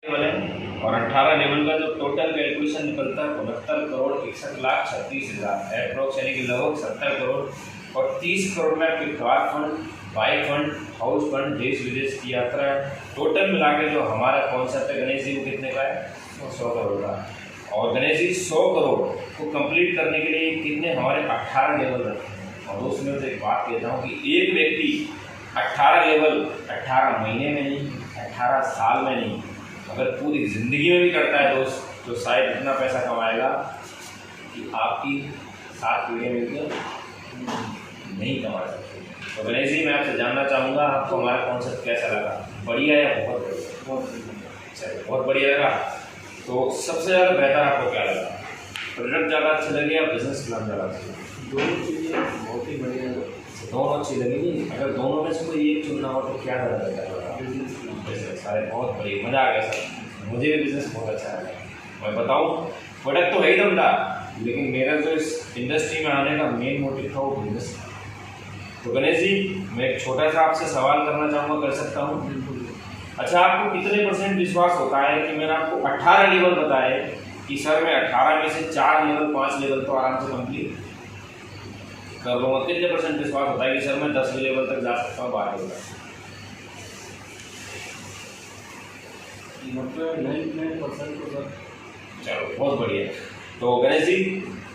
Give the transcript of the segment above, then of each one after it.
Level है और 18 level का जो टोटल कैलकुलेशन निकलता है 69,61,36,000 एप्रोक्स, यानी कि लगभग 70 करोड़। और 30 करोड़ में आपके car fund, bike fund, house fund, देश विदेश की यात्रा है। टोटल मिला के जो हमारा कॉन्सेप्ट है गणेश जी वो कितने का है? 100 करोड़ का। और गणेश जी 100 करोड़ को कंप्लीट करने के लिए कितने हमारे 18 लेवल रखते हैं। और उसमें तो एक बात कहता हूँ कि एक व्यक्ति 18 लेवल 18 महीने में नहीं, 18 साल में नहीं, अगर पूरी ज़िंदगी में भी करता है दोस्त, तो शायद इतना पैसा कमाएगा कि आपकी 7 पीढ़ियाँ मिलकर नहीं कमा सकते। तो गणेश जी मैं आपसे जानना चाहूँगा आपको हमारा कॉन्सेप्ट कैसा लगा? बढ़िया या बहुत बढ़िया? चलिए बहुत बढ़िया लगा। तो सबसे ज़्यादा बेहतर आपको क्या लगा? प्रोडक्ट ज़्यादा अच्छे लगे या बिजनेस प्लान ज़्यादा अच्छा लगा? दोनों चीज़ें बहुत ही बढ़िया है। दोनों अच्छी लगेगी। अगर दोनों में से कोई एक चुनना हो तो क्या ज़्यादा बेहतर लगा? बिजनेस। सारे बहुत बढ़िया, मज़ा आ गया सर। मुझे भी बिजनेस बहुत अच्छा लगा। मैं बताऊँ, प्रोडक्ट तो है ही दमदार, लेकिन मेरा जो इस इंडस्ट्री में आने का मेन मोटिव था वो बिजनेस था। तो गणेश जी मैं एक छोटा सा आपसे सवाल करना चाहूँगा, कर सकता हूँ? अच्छा, आपको कितने % विश्वास होता है कि मैंने आपको 18 लेवल बताए कि सर मैं 18 में से 4 लेवल 5 लेवल तो आराम से कंप्लीट कर लूँगा? कितने % विश्वास होता है कि सर मैं 10 लेवल तक जा सकता हूँ 12 लेवल? मतलब 99% तो सर। चलो बहुत बढ़िया। तो गणेश जी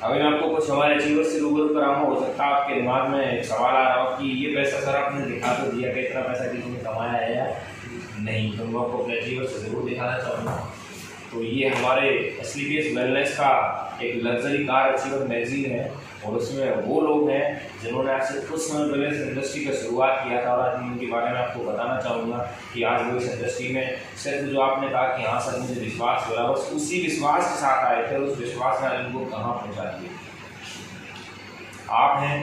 अभी मैं आपको कुछ हमारे अचीवर्स से रूबरू कराऊंगा। हो सकता है आपके दिमाग में एक सवाल आ रहा हो कि ये पैसा सर आपने दिखा तो दिया कि इतना पैसा किसी ने कमाया है या नहीं, तो मैं आपको अपने अचीवर्स से ज़रूर दिखाना चाहूँगा। तो ये हमारे असली केस वेलनेस का एक लग्जरी कार अचीवर मैगजीन है और उसमें वो लोग हैं जिन्होंने आज से कुछ समय पहले इस इंडस्ट्री का शुरुआत किया था और आज मैं उनके बारे में आपको बताना चाहूँगा कि आज वो इस इंडस्ट्री में सिर्फ जो आपने कहा कि हाँ सर मुझे विश्वास मिला, बस उसी विश्वास के साथ आए थे और उस विश्वास ने उनको कहाँ पहुँचा दिया। आप हैं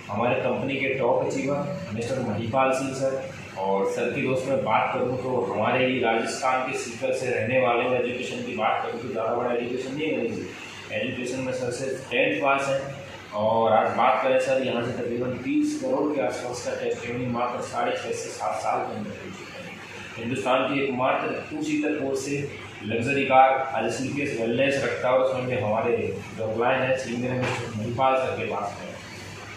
हमारे कंपनी के top achiever mister Mahipal Singh sir. और सर की दोस्त में बात करूँ तो हमारे ही राजस्थान के सीकर से रहने वाले में एजुकेशन की बात करूँ तो ज़्यादा बड़ा एजुकेशन नहीं है। एजुकेशन में सर से 10th पास है। और आज बात करें सर यहाँ से तकरीबन 30 करोड़ के आसपास का टेस्टिंग मात्र 6.5 से 7 साल के अंदर हो चुका है। हिंदुस्तान की एकमात्र 2 सीटर कोर्स से लग्जरी कार आज स्लीपियस वेलनेस रखता है और उसमें भी हमारे जो क्लाइंट है श्री महिपाल सर के पास है।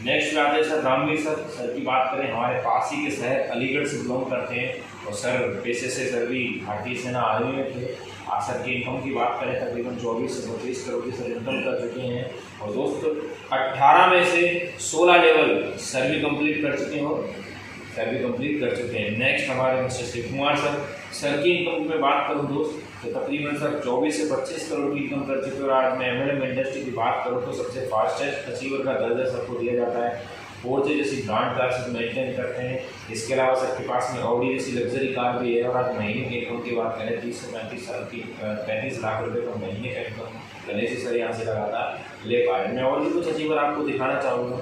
नेक्स्ट पे आते हैं सर रामवीर सर। सर की बात करें हमारे पास ही के शहर अलीगढ़ से बिलोंग करते हैं और सर पेशे से सर भी भारतीय सेना आर्मी में थे। आज सर की इनकम की बात करें तकरीबन 24 से 25 करोड़ की सर इनकम कर चुके हैं। और दोस्तों 18 में से 16 लेवल सर भी कंप्लीट कर चुके हो, सर भी कंप्लीट कर चुके हैं। नेक्स्ट हमारे mister Shiv Kumar sir. Sir की इनकम में बात करूँ दोस्त तो तकरीबन सर 24 से 25 करोड़ की इनकम कर चुके हैं। और आज मैं एमएलएम इंडस्ट्री की बात करूँ तो सबसे फास्टेस्ट अचीवर का दर्जा सबको दिया जाता है। फोर्जे जैसी ब्रांड कार सब मेंटेन करते हैं। इसके अलावा सर के पास में ऑडी जैसी लग्जरी कार भी है। और आज महीने की इनकम की बात करें 30 से 35 लाख रुपये का महीने का इनकम गणेश जी सर यहाँ से लगातार ले पा रहे हैं। मैं और भी कुछ अचीवर आपको दिखाना चाहूँगा।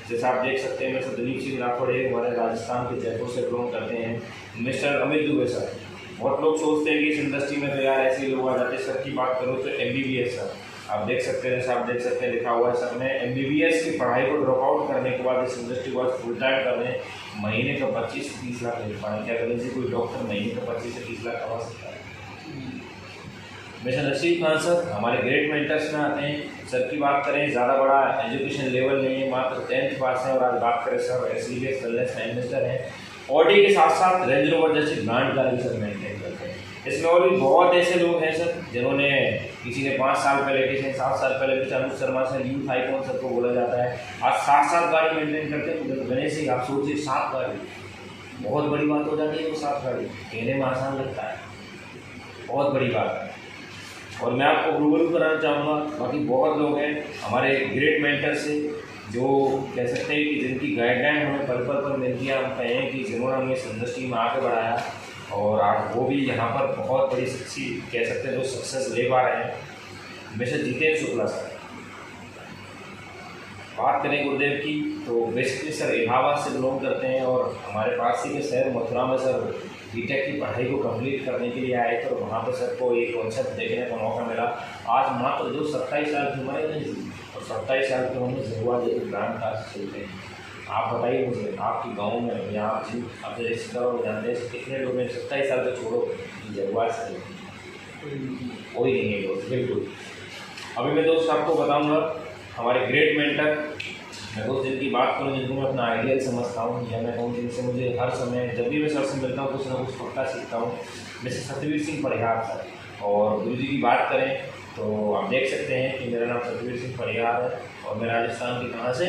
जैसे आप देख सकते हैं मिस्टर दिलीप सिंह राठौड़ हमारे राजस्थान के जयपुर से बिलोंग करते हैं। Mister Amit Dubey sir. बहुत लोग सोचते हैं कि इस इंडस्ट्री में तो यार ऐसे लोग आ जाते हैं। सर की बात करूँ तो MBBS सर आप देख सकते हैं, जैसे आप देख सकते हैं लिखा हुआ है सर ने MBBS की पढ़ाई को ड्रॉप आउट करने के बाद इस इंडस्ट्री को फुल टाइम कर रहे हैं। महीने का 25 से 30 लाख ले पाएँ। क्या करें जी कोई डॉक्टर महीने का 25 से 30 लाख कमा सकता है? मिस्टर नसीब खान सर हमारे ग्रेट मेंटर्स में आते हैं। सर की बात करें ज़्यादा बड़ा एजुकेशन लेवल नहीं है, मात्र 10th पास है। और आज बात करें सर SCBS वेलनेस का इन्वेस्टर हैं। ऑडी के साथ साथ रेंज रोवर जैसी ब्रांड का भी सर मेंटेन करते हैं। इसमें और भी बहुत ऐसे लोग हैं सर जिन्होंने किसी ने 5 साल पहले, किसी ने 7 साल पहले, कुछ अनुज शर्मा से यूथ आइकॉन सर को बोला जाता है। आज 7 गाड़ी मेंटेन करते हैं। तो गणेश जी आप सोचिए 7 गाड़ी बहुत बड़ी बात हो जाती है। वो 7 गाड़ी कहने में आसान लगता है, बहुत बड़ी बात है। और मैं आपको रूबरू कराना चाहूँगा बाकी बहुत लोग हैं हमारे ग्रेट मेंटर से जो कह सकते हैं कि जिनकी गाइडलाइन हमें पल पल पर मिलती है। हम कहें कि जिन्होंने हमें इस इंडस्ट्री में आगे बढ़ाया और आज वो भी यहाँ पर बहुत बड़ी सक्सी कह सकते हैं जो सक्सेस ले पा रहे हैं। Mister Jitendra Shukla sir. बात करें गुरुदेव की तो बेसिकली सर इलाहाबाद से बिलोंग करते हैं और हमारे पास ही के शहर मथुरा में सर बीटेक की पढ़ाई को कंप्लीट करने के लिए आए थे। और वहाँ पर सर को एक कॉन्सेप्ट देखने का मौका मिला। आज मात्र जो 27 साल की उम्र है और 27 साल की उम्र में जगुआर जैसे ब्रांड कार चलते हैं। आप बताइए मुझे आपके गांव में या आप जिन अपने रिश्तेदारों में जानते हैं कितने लोग हैं 27 साल का छोड़ो जगुआर से कोई नहीं है दोस्त, बिल्कुल। अभी मैं दोस्त आपको बताऊंगा हमारे ग्रेट मेंटर, मैं दोस्त जिनकी बात करूँ, जिनको मैं अपना आइडियल समझता हूँ, या मैं कहूँ जिनसे मुझे हर समय जब भी मैं सर से मिलता हूँ कुछ ना कुछ पक्का सीखता हूँ, जैसे सतवीर सिंह परिहार सर। और गुरु जी की बात करें तो आप देख सकते हैं कि मेरा नाम सतवीर सिंह परिहार है और मैं राजस्थान के कहाँ से,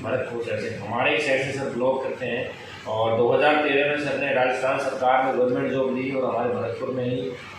भरतपुर शहर से, हमारे ही शहर से सर ब्लॉग करते हैं। और 2013 में सर ने राजस्थान सरकार में गवर्नमेंट जॉब ली और हमारे भरतपुर में ही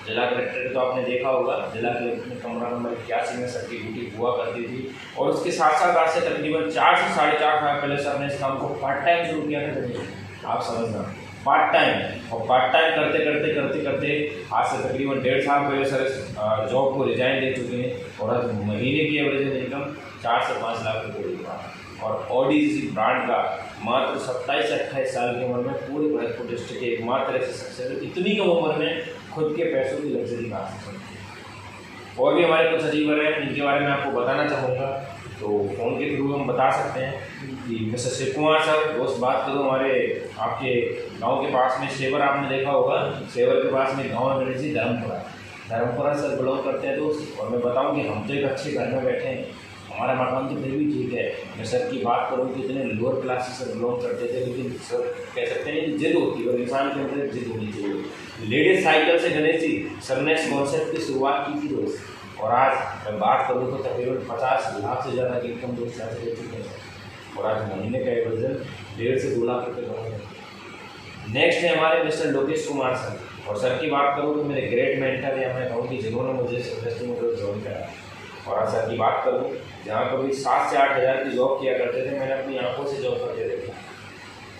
जिला कलेक्टर, तो आपने देखा होगा जिला कलेक्टर में कमरा नंबर 81 में सर की ड्यूटी हुआ करती थी। और उसके साथ साथ आज से तकरीबन 4 से 4.5 साल पहले सर ने इस काम को पार्ट टाइम शुरू किया था। आप समझना, पार्ट टाइम, और पार्ट टाइम करते करते करते करते आज से तकरीबन 1.5 साल पहले सर जॉब को रिजाइन दे चुके हैं और आज महीने की एवरेज इनकम 4 से 5 लाख रुपये हुआ। और ऑडी जैसी ब्रांड का मात्र 27 से 28 साल की उम्र में पूरे भरतपुर डिस्ट्रिक्ट के एकमात्र ऐसे सक्सेस, इतनी कम उम्र में खुद के पैसों की लग्जरी का सकते। और भी हमारे कुछ अचीवर हैं जिनके बारे में आपको बताना चाहूँगा, तो फ़ोन के थ्रू हम बता सकते हैं कि मिस्टर शिव कुमार सर, दोस्त बात करूँ हमारे आपके गांव के पास में सेवर, आपने देखा होगा सेवर के पास में गांव है जी धर्मपुरा सर बिलोंग करते हैं दोस्त। और मैं बताऊं कि हम तो एक अच्छे घर में बैठे हैं, हमारा मकान तो फिर भी ठीक है। मैं सर की बात करूं कि इतने लोअर क्लास से सर बिलोंग करते थे, लेकिन सर कह सकते हैं कि जिद होती है और इंसान के अंदर जिद होनी चाहिए। लेडीज साइकिल से गणेश जी सर ने इस कॉन्सेप्ट की शुरुआत की थी दोस्त, और आज मैं बात करूँ तो तकरीबन 50 लाख से ज़्यादा की इनकम दोस्त यहाँ से दे चुके हैं। और आज महीने का एवरेजन 1.5 से 2 लाख रुपये कमाए। नेक्स्ट है हमारे मिस्टर लोकेश कुमार सर, और सर की बात करूँ तो मेरे ग्रेट मेंटर, या मैं कहूँ कि जिन्होंने मुझे इंडस्ट्री में ज्वाइन करा। और आज सर की बात करूँ, जहाँ कभी 7 से 8 हज़ार की जॉब किया करते थे, मैंने अपनी आंखों से जॉब करते देखा।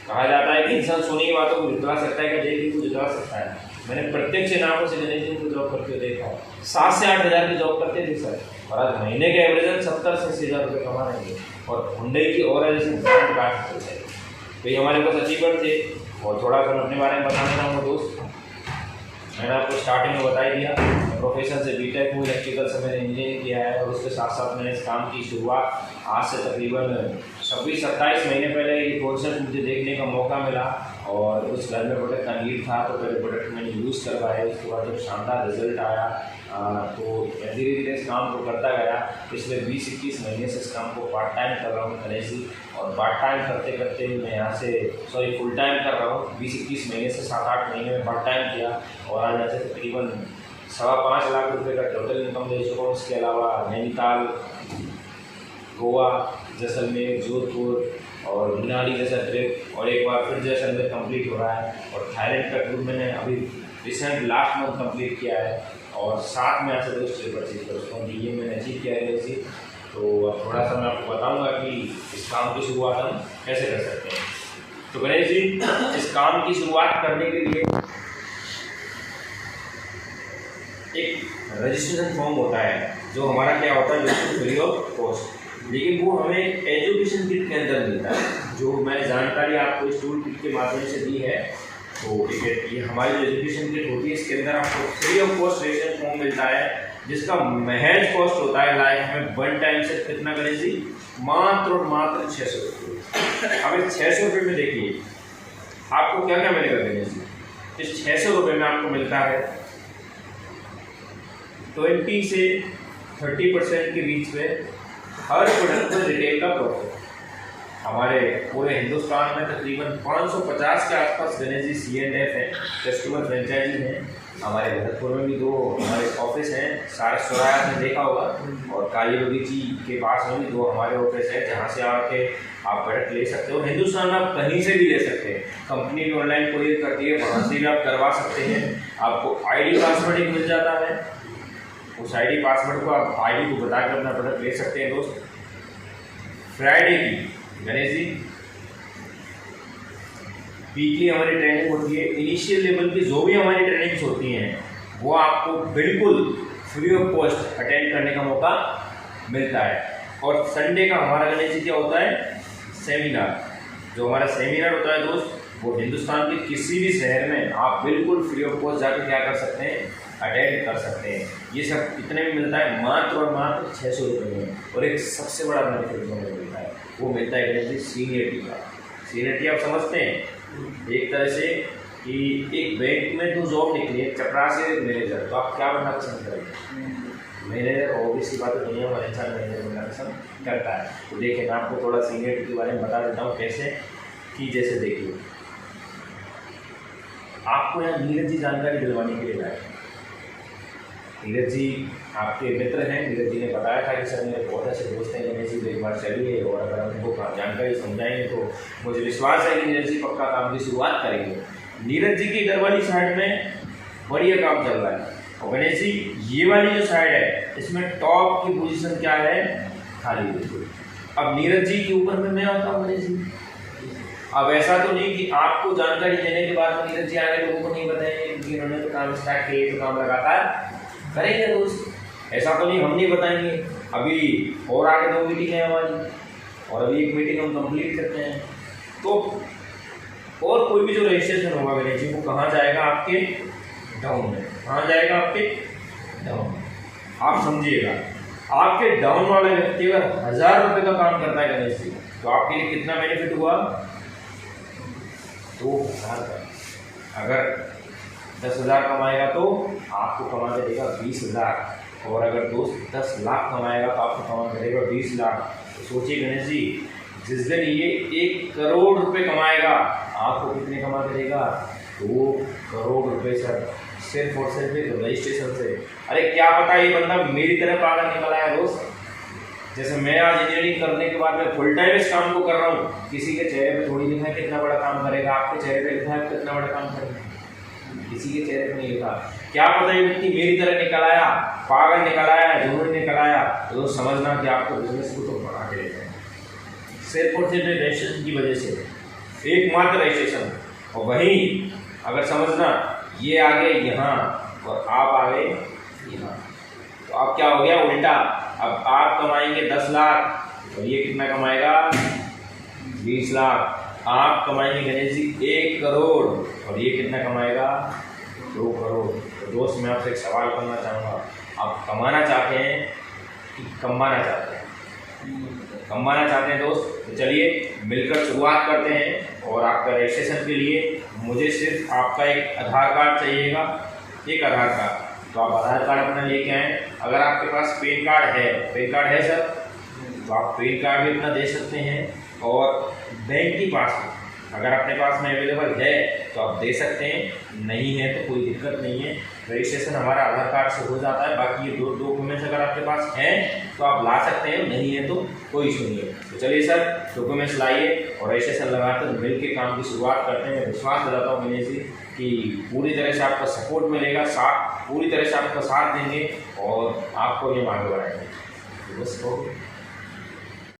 कहा जाता है कि इंसान सुनी की बातों को जितवा सकता है, क्या देखी को जितवा सकता है। मैंने प्रत्यक्ष आंखों से गणेश जी को जॉब करते देखा, 7 से 8 हज़ार की जॉब करते थे सर, और आज महीने के एवरेज 70 से 80 हज़ार रुपये कमा रहे हैं। और हुंडई की और ऐसे ब्रांड काट करते हैं। तो ये हमारे पास अचीवर थे। और थोड़ा सा अपने बारे में बताना चाहूँगा दोस्त, मैंने आपको स्टार्टिंग में बता ही दिया, प्रोफेशन से बीटेक हुई, इलेक्ट्रिकल से मैंने इंजीनियरिंग किया है। और उसके साथ साथ मैंने इस काम की शुरुआत आज से तकरीबन 26-27 महीने पहले ये कॉन्सेप्ट मुझे देखने का मौका मिला। और उस घर में प्रोडक्ट का नीड था, तो पहले प्रोडक्ट मैंने यूज़ करवाया। उसके बाद जब शानदार रिजल्ट आया तो धीरे धीरे इस काम को करता गया। पिछले 20-21 महीने से इस काम को पार्ट टाइम कर रहा हूँ गणेश जी। और पार्ट टाइम करते करते मैं यहाँ से फुल टाइम कर रहा हूँ। 20-21 महीने से 7-8 महीने में पार्ट टाइम किया, और आज यहाँ से तकरीबन 5.25 लाख रुपये का टोटल इनकम दे चुका हूँ। इसके अलावा नैनीताल, गोवा, जैसलमेर, जोधपुर और मनाली जैसा ट्रिप, और एक बार फिर जैसलमेर कंप्लीट हो रहा है। और थाईलैंड का टूर मैंने अभी रिसेंट लास्ट मंथ कंप्लीट किया है। और साथ में ऐसे दोस्त ट्रिप अचीव कर हूँ, ये मैंने अचीव किया है इसी। तो अब थोड़ा सा मैं आपको बताऊँगा कि इस काम की शुरुआत हम कैसे कर सकते हैं। तो गणेश जी, इस काम की शुरुआत करने के लिए एक रजिस्ट्रेशन फॉर्म होता है, जो हमारा क्या होता है, बिल्कुल फ्री ऑफ कॉस्ट, लेकिन वो हमें एजुकेशन किट के अंदर मिलता है। जो मैं जानकारी आपको इस टूल किट के माध्यम से दी है, तो ये हमारी जो एजुकेशन किट होती है, इसके अंदर आपको free of cost registration form मिलता है, जिसका महज कॉस्ट होता है लाइफ में वन टाइम से कितना गणेश जी, मात्र और मात्र 600 रुपये। अब इस 600 रुपये में देखिए आपको क्या क्या मिलेगा गणेश जी। इस 600 रुपये में आपको मिलता है 20 से 30% की रीच पे हर प्रोडक्ट में रिटेल का प्रॉफिट। हमारे पूरे हिंदुस्तान में तकरीबन 550 के आसपास गणेश जी C&F है, कस्टमर फ्रेंचाइजी हैं। हमारे भरतपुर में भी 2 हमारे ऑफिस हैं, सारा सुराया आपने देखा होगा, और काली बगीची के पास में भी 2 हमारे ऑफिस हैं, जहाँ से आके आप प्रोडक्ट ले सकते हो। हिंदुस्तान में आप कहीं से भी ले सकते हैं, कंपनी भी ऑनलाइन कोरियर करती है, वहाँ से भी आप करवा सकते हैं। आपको ID पासवर्ड एक मिल जाता है, उस ID पासवर्ड को आप ID को बता कर अपना प्रोडक्ट ले सकते हैं दोस्त। फ्राइडे की गणेश जी वीकली हमारी ट्रेनिंग होती है। इनिशियल लेवल की जो भी हमारी ट्रेनिंग्स होती हैं, वो आपको बिल्कुल फ्री ऑफ कॉस्ट अटेंड करने का मौका मिलता है। और संडे का हमारा गणेश जी क्या होता है, सेमिनार। जो हमारा सेमिनार होता है दोस्त, वो हिंदुस्तान के किसी भी शहर में आप बिल्कुल फ्री ऑफ कॉस्ट जाकर क्या कर सकते हैं, अटेंड कर सकते हैं। ये सब कितने में मिलता है, मात्र और मात्र 600 रुपये में। और एक सबसे बड़ा बेनिफिट हमें मिलता है, वो मिलता है गणेश जी सीनियरिटी का। सीनियरिटी आप समझते हैं, एक तरह से कि एक बैंक में तो जॉब निकली है, चपरा से मैनेजर, तो आप क्या बनना पसंद करेंगे? मैनेजर। ऑब्वियसली बात है, दुनिया में इंसान मैनेजर बनना पसंद करता है। तो देखिए मैं आपको थोड़ा सीनियर के बारे में बता देता हूँ कैसे, कि जैसे देखिए आपको यहाँ नीरज जी जानकारी दिलवाने के लिए आए। नीरज जी आपके मित्र हैं। नीरज जी ने बताया था कि सर मेरे बहुत अच्छे दोस्त हैं गणेश जी, तो एक बार चलिए और अगर हम उनको जानकारी समझाएंगे तो मुझे विश्वास है कि नीरज जी पक्का काम की शुरुआत करेंगे। नीरज जी की इधर वाली साइड में बढ़िया काम चल रहा है, और गणेश जी ये वाली जो साइड है इसमें टॉप की पोजीशन क्या है? खाली बिल्कुल। अब नीरज जी के ऊपर में मैं आता हूँ गणेश जी। अब ऐसा तो नहीं कि आपको जानकारी देने के बाद में नीरज जी आगे लोगों को नहीं बताएंगे, क्योंकि उन्होंने तो काम स्टार्ट किया, तो काम लगातार करेंगे दोस्त। ऐसा तो नहीं हम नहीं बताएंगे। अभी और आगे 2 मीटिंग है हमारी, और अभी 1 मीटिंग हम कंप्लीट करते हैं। तो और कोई भी जो रजिस्ट्रेशन होगा गणेश जी वो कहाँ जाएगा? आपके डाउन में। कहाँ जाएगा? आपके डाउन। आप समझिएगा, आपके डाउन वाले व्यक्ति अगर 1000 रुपये का काम करता है गणेश जी, तो आपके लिए कितना बेनिफिट हुआ? 2000 का। अगर 10,000 कमाएगा तो आपको कमा के देगा 20,000, और अगर दोस्त 10 लाख कमाएगा तो आपको कमा के देगा 20 लाख। तो सोचिए गणेश जी, जिस दिन ये 1 करोड़ रुपए कमाएगा आपको कितने कमा के देगा? 2 करोड़ रुपए सर, सिर्फ और सिर्फ एक रजिस्ट्रेशन से। अरे क्या पता ये बंदा मेरी तरह पागल निकल आया दोस्त। जैसे मैं आज इंजीनियरिंग करने के बाद मैं फुल टाइम इस काम को कर रहा हूँ, किसी के चेहरे पे थोड़ी लिखा है कितना बड़ा काम करेगा, आपके चेहरे पे लिखा है कितना बड़ा काम करेगा, किसी के चेहरे पे नहीं लिखा। क्या पता ये व्यक्ति मेरी तरह निकल आया, पागल निकल आया, जुनून निकल आया, तो समझना कि आपको बिजनेस को तो बढ़ा के देते हैं सिर्फ और सिर्फ रजिस्ट्रेशन की वजह से, एकमात्र रजिस्ट्रेशन। और वहीं अगर समझना ये आ गए यहाँ और आप आ गए यहाँ, तो अब क्या हो गया? उल्टा। अब आप कमाएंगे 10 लाख और ये कितना कमाएगा? 20 लाख। आप कमाएंगे गणेश जी 1 करोड़ और ये कितना कमाएगा? 2 करोड़। तो दोस्त मैं आपसे एक सवाल करना चाहूँगा, आप कमाना चाहते हैं कि कमाना चाहते हैं? कमाना चाहते हैं दोस्त, तो चलिए मिलकर शुरुआत करते हैं। और आपका रजिस्ट्रेशन के लिए मुझे सिर्फ आपका एक आधार कार्ड चाहिएगा, एक आधार कार्ड। तो आप आधार कार्ड अपना लेके आएँ। अगर आपके पास पैन कार्ड है, पैन कार्ड है सर, तो आप पैन कार्ड भी अपना दे सकते हैं। और बैंक की पासबुक अगर अपने पास में अवेलेबल है तो आप दे सकते हैं, नहीं है तो कोई दिक्कत नहीं है, रजिस्ट्रेशन हमारा आधार कार्ड से हो जाता है। बाकी ये 2 डॉक्यूमेंट्स अगर आपके पास हैं तो आप ला सकते हैं, नहीं है तो कोई इशू नहीं है। तो चलिए सर डॉक्यूमेंट्स लाइए और रजिस्ट्रेशन लगाकर मिल के काम की शुरुआत करते हैं। विश्वास दिलाता हूँ गणेश जी कि पूरी तरह से आपका सपोर्ट मिलेगा, पूरी तरह से आपका साथ देंगे और आपको ये आगे बढ़ाएंगे। बस हो